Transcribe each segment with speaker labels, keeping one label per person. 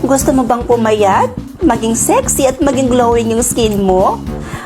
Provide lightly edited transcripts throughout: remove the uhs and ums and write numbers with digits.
Speaker 1: Gusto mo bang pumayat? Maging sexy at maging glowing yung skin mo?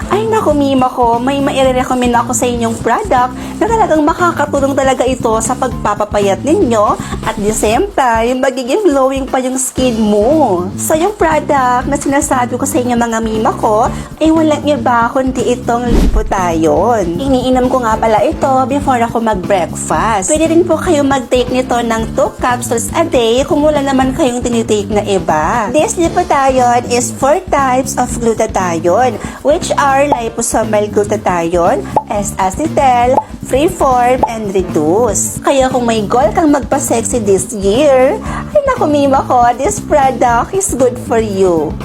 Speaker 1: Ay naku, Mima ko, may maire-recommend ako sa inyong product na talagang makakatulong talaga ito sa pagpapapayat ninyo at the same time, magiging glowing pa yung skin mo. So yung product na sinasabi ko sa inyo mga Mima ko, ay walang iba kundi itong Lipotayon. Iniinom ko nga pala ito before ako mag-breakfast. Pwede rin po kayo mag-take nito ng 2 capsules a day kung wala naman kayong tinitake na iba. This Lipotayon is 4 types of glutathione, which are liposomal glutathione, S-acetyl, freeform, and reduce. Kaya kung may goal kang magpa-sexy this year, ay naku Mima ko, this product is good for you.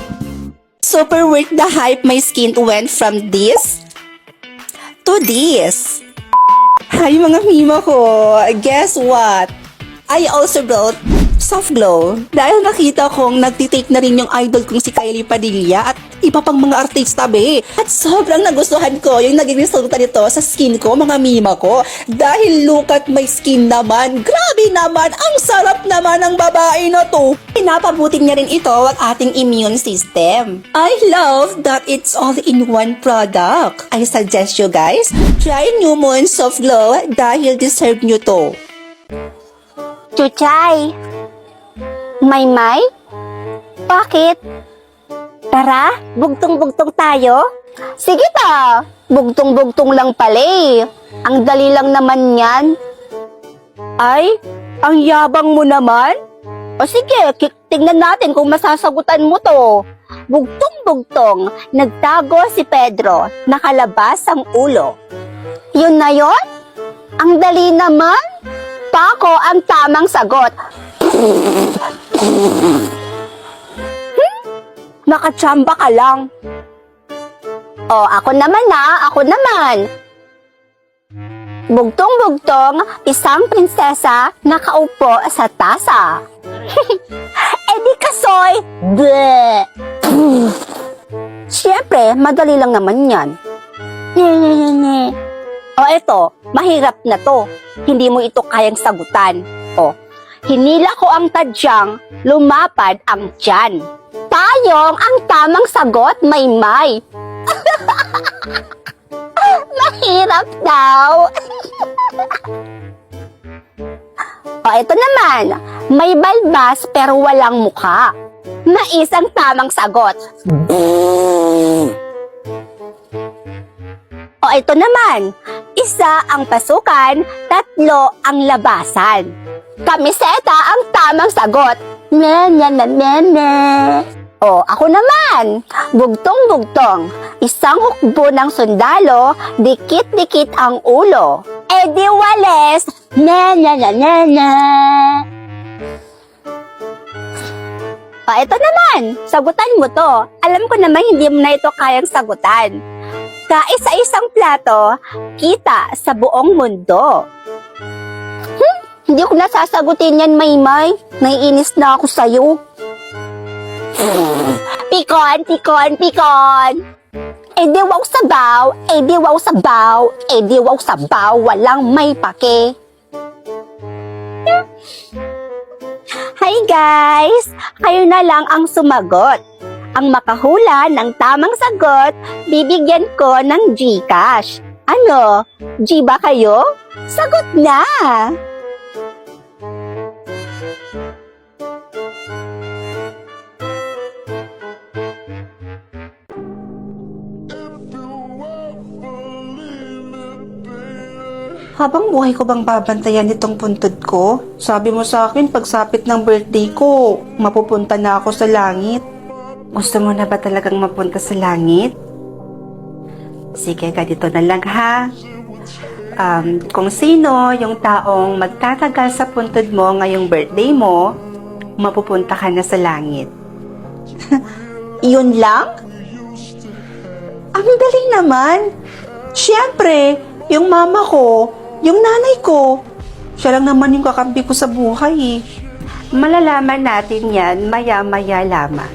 Speaker 1: Super worth the hype my skin went from this to this. Hi mga Mima ko, guess what? I also brought Soft Glow dahil nakita kong nagtitake na rin yung idol kong si Kylie Padilla at iba pang mga artista be. At sobrang nagustuhan ko yung naging resulta nito sa skin ko mga Mima ko. Dahil look at my skin naman. Grabe naman, ang sarap naman ng babae na to. Pinapabuti niya rin ito ang ating immune system. I love that it's all in one product. I suggest you guys, try New Moon Soft Glow dahil deserve nyo to.
Speaker 2: Chuchay! Maymay? Bakit? Tara, bugtong-bugtong tayo? Sige ta, bugtong-bugtong lang pala eh. Ang dali lang naman yan. Ay, ang yabang mo naman? O sige, tingnan natin kung masasagutan mo to. Bugtong-bugtong, nagtago si Pedro, nakalabas ang ulo. Yun na yun? Ang dali naman? Pako ang tamang sagot. Nakachamba ka lang. O, ako naman. Bugtong-bugtong, isang prinsesa nakaupo sa tasa. Di kasoy. Bleh. Siyempre, madali lang naman yan. O eto, mahirap na to. Hindi mo ito kayang sagutan. O, hinila ko ang tadyang, lumapad ang tiyan. Tayong ang tamang sagot, Maymay. Mahirap daw. O eto naman, may balbas pero walang mukha. Mais ang tamang sagot. O ito naman, isa ang pasukan, 3 ang labasan. Kamiseta ang tamang sagot. O ako naman, bugtong-bugtong, isang hukbo ng sundalo, dikit-dikit ang ulo. Di wales, O ito naman, sagutan mo to. Alam ko naman hindi mo na ito kayang sagutan. Kaisa-isang plato, kita sa buong mundo. Hindi ko nasasagutin yan, Maymay. Naiinis na ako sa'yo. Pikon. Di wow sabaw, walang may pake. Hi guys! Kayo na lang ang sumagot. Ang makahula ng tamang sagot, bibigyan ko ng GCash. Ano? G ba kayo? Sagot na!
Speaker 1: Habang buhay ko bang babantayan itong puntod ko? Sabi mo sa akin, pagsapit ng birthday ko, mapupunta na ako sa langit. Gusto mo na ba talagang mapunta sa langit? Sige, ganito na lang ha. Kung sino yung taong magtatagal sa puntod mo ngayong birthday mo, mapupunta ka na sa langit. Yun lang? Ang dali naman. Siyempre, yung mama ko, yung nanay ko, siya lang naman yung kakampi ko sa buhay eh. Malalaman natin yan maya-maya lamang.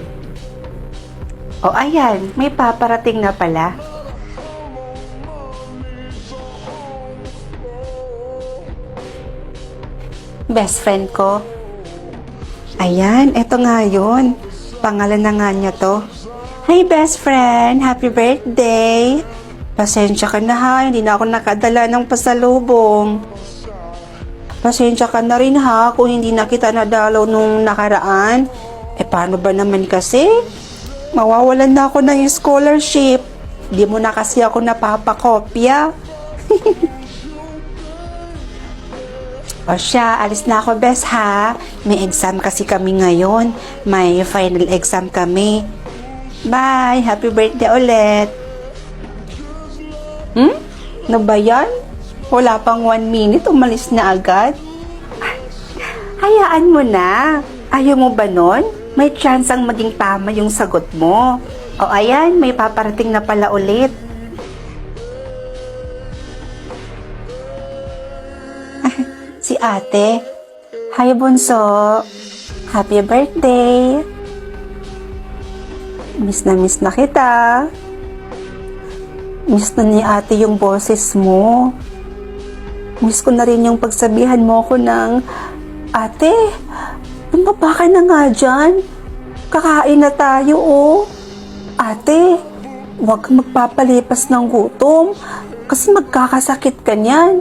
Speaker 1: O ayan, may paparating na pala. Best friend ko. Ayan, eto nga yun. Pangalan na nga niya to. Hey best friend, happy birthday! Pasensya ka na ha, hindi na ako nakadala ng pasalubong. Pasensya ka na rin ha kung hindi na kita nadalaw nung nakaraan. Paano ba naman kasi? Mawawalan na ako ng scholarship. Di mo na kasi ako napapakopya. O siya, alis na ako bes ha. May exam kasi kami ngayon. May final exam kami. Bye! Happy birthday ulit! Ano ba yan? Wala pang 1 minute, umalis na agad. Hayaan mo na. Ayaw mo ba nun? May chance ang maging tama yung sagot mo. O ayan, may paparating na pala ulit. Si ate. Hi bunso. Happy birthday. Miss na kita. Miss na ni ate yung boses mo. Miss ko na rin yung pagsabihan mo ko ng, ate, bumaba ka na nga dyan. Kakain na tayo, oh. Ate, huwag kang magpapalipas ng gutom kasi magkakasakit ka niyan.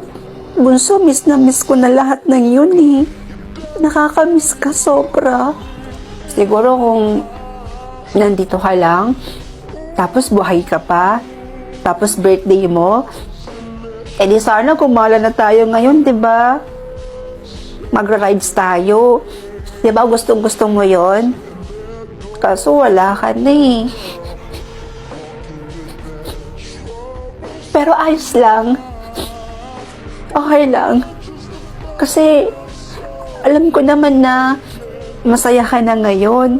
Speaker 1: Bunso, miss na miss ko na lahat ng yun, eh. Nakakamiss ka sobra. Siguro kung nandito ka lang, tapos buhay ka pa, tapos birthday mo, di sana kumala na tayo ngayon, di ba? Magra-rides tayo. Di ba gustong-gusto mo yon? Kaso wala ka na eh. Pero ayos lang. Okay lang. Kasi alam ko naman na masaya ka na ngayon.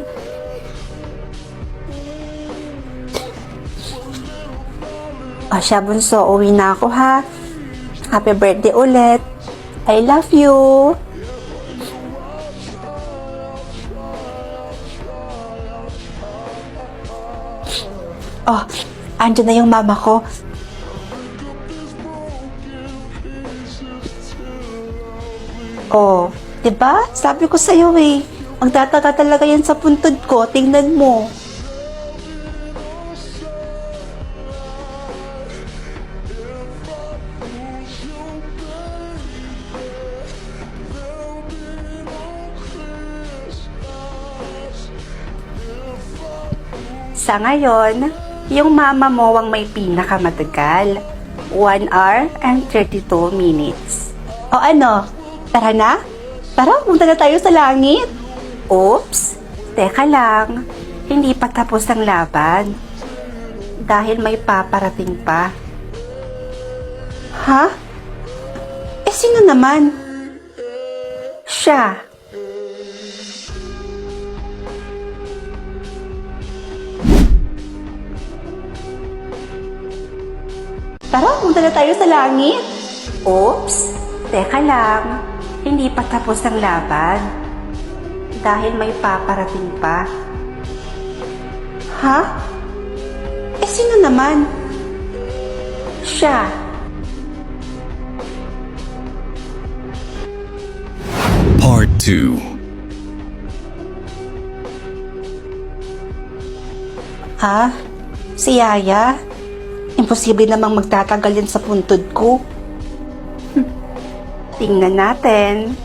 Speaker 1: O siya bunso, uwi na ako ha. Happy birthday ulit. I love you. Oh, andyan na yung mama ko. Oh, diba? Sabi ko sa'yo eh. Magtataka talaga yan sa puntod ko. Tingnan mo. Sa ngayon, yung mama mo ang may pinakamatagal. 1 hour and 32 minutes. O ano? Tara na? Tara, punta na tayo sa langit. Oops! Teka lang. Hindi pa tapos ang laban. Dahil may paparating pa. Ha? Sino naman? Siya. Tara, punta na tayo sa langit. Oops! Teka lang. Hindi pa tapos ang laban. Dahil may paparating pa. Ha? Sino naman? Siya.
Speaker 3: Part 2.
Speaker 1: Ha? Si Yaya? Imposible namang magtatagal yan sa puntod ko. Tingnan natin.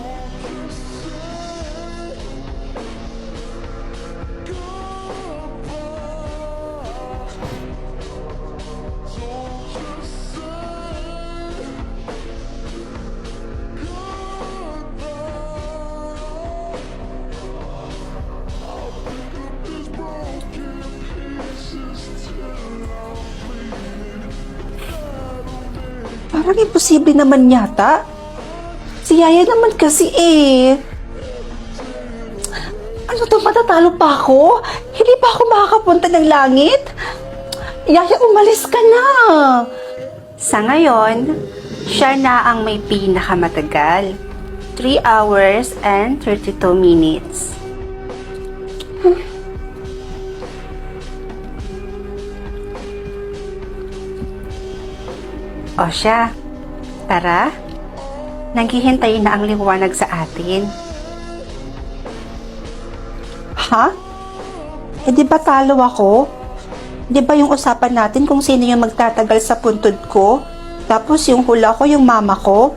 Speaker 1: Parang imposible naman yata. Si Yaya naman kasi eh. Ano to, matatalo pa ako? Hindi pa ako makakapunta ng langit? Yaya, umalis ka na. Sa ngayon, siya na ang may pinakamatagal. 3 hours and 32 minutes. O siya, tara. Naghihintay na ang liwanag sa atin. Ha? Eh, di ba talo ako? Di ba yung usapan natin kung sino yung magtatagal sa puntod ko? Tapos yung hula ko, yung mama ko?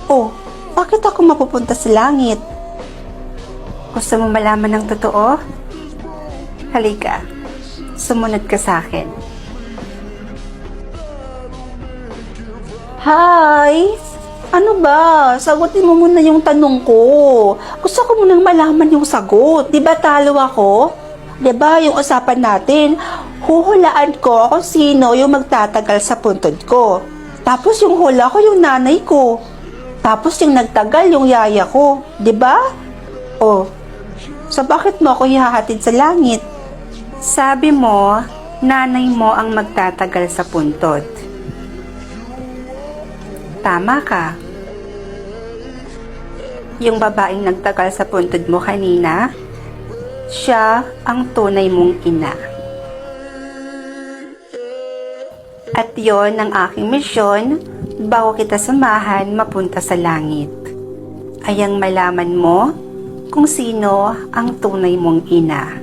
Speaker 1: Oh, bakit ako mapupunta sa langit? Gusto mo malaman ng totoo? Halika, sumunod ka sa akin. Hi! Ano ba? Sagutin mo muna yung tanong ko. Gusto ko munang malaman yung sagot. Di ba talo ako? Di ba yung usapan natin, huhulaan ko kung sino yung magtatagal sa puntod ko. Tapos yung hula ko yung nanay ko. Tapos yung nagtagal yung yaya ko. Di ba? Oh, so bakit mo ako ihahatid sa langit? Sabi mo, nanay mo ang magtatagal sa puntod. Tama ka. Yung babaeng nagtagal sa puntod mo kanina, siya ang tunay mong ina. At yon ang aking misyon bago kita samahan mapunta sa langit. Ayang malaman mo kung sino ang tunay mong ina.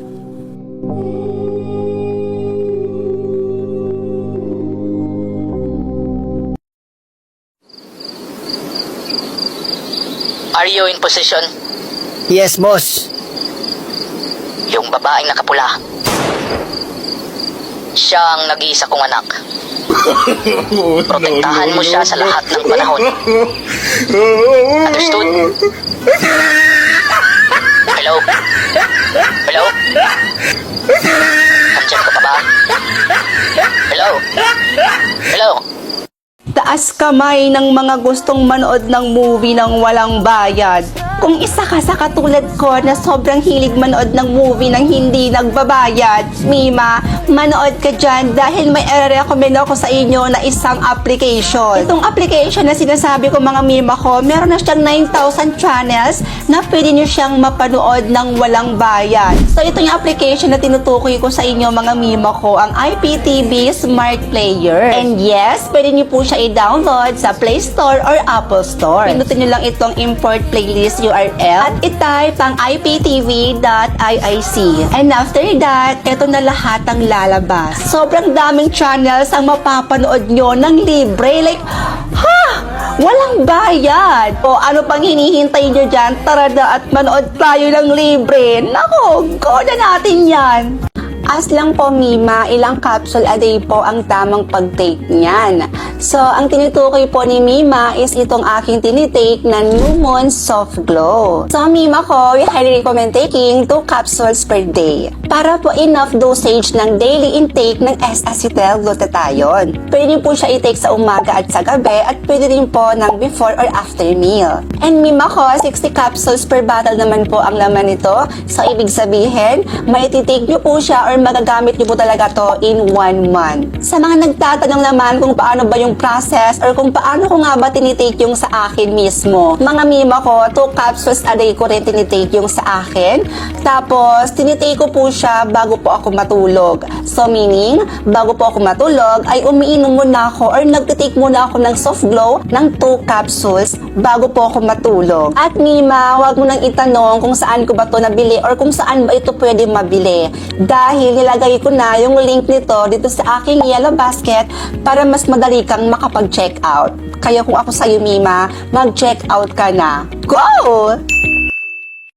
Speaker 4: Are you in position?
Speaker 5: Yes, boss.
Speaker 4: Yung babaeng nakapula. Siya ang nag-iisa kong anak. Protektahan mo siya sa lahat ng panahon. Understood? Hello? Hello? Nandiyan ka pa ba? Hello? Hello?
Speaker 1: Taas kamay ng mga gustong manood ng movie ng walang bayad. Kung isa ka sa katulad ko na sobrang hilig manood ng movie nang hindi nagbabayad, Mima, manood ka dyan dahil may i-recommend ako sa inyo na isang application. Itong application na sinasabi ko mga Mima ko, meron na siyang 9,000 channels na pwede nyo siyang mapanood ng walang bayad. So ito yung application na tinutukoy ko sa inyo mga Mima ko, ang IPTV Smart Player. And yes, pwede nyo po siya i-download sa Play Store or Apple Store. Pinutin nyo lang itong import playlist URL at i-type ang iptv.iic. And after that, ito na lahat ang lalabas. Sobrang daming channels ang mapapanood nyo ng libre. Like, ha! Walang bayad! O ano pang hinihintay nyo dyan? Tara na at manood tayo ng libre. Nako, go na natin yan! As lang po, Mima, ilang capsule a day po ang tamang pag-take niyan. So, ang tinutukoy po ni Mima is itong aking tinitake na New Moon Soft Glow. So, Mima ko, we highly recommend taking 2 capsules per day para po enough dosage ng daily intake ng S-acetyl-glutathione. Pwede din po siya i-take sa umaga at sa gabi at pwede din po ng before or after meal. And Mima ko, 60 capsules per bottle naman po ang laman nito. So, ibig sabihin, may ititake nyo po siya or magagamit nyo po talaga to in 1 month. Sa mga nagtatanong naman kung paano ba yung process or kung paano ko nga ba tinitake yung sa akin mismo. Mga Mima ko, 2 capsules a day ko rin tinitake yung sa akin. Tapos, tinitake ko po siya bago po ako matulog. So, meaning, bago po ako matulog, ay umiinom muna ako or nagtitake muna ako ng Soft Glow ng 2 capsules bago po ako matulog. At Mima, wag mo nang itanong kung saan ko ba to nabili or kung saan ba ito pwede mabili. Dahil nilagay ko na yung link nito dito sa aking yellow basket para mas madali kang makapag-check out. Kaya kung ako sa'yo, Mima, mag-check out ka na. Go!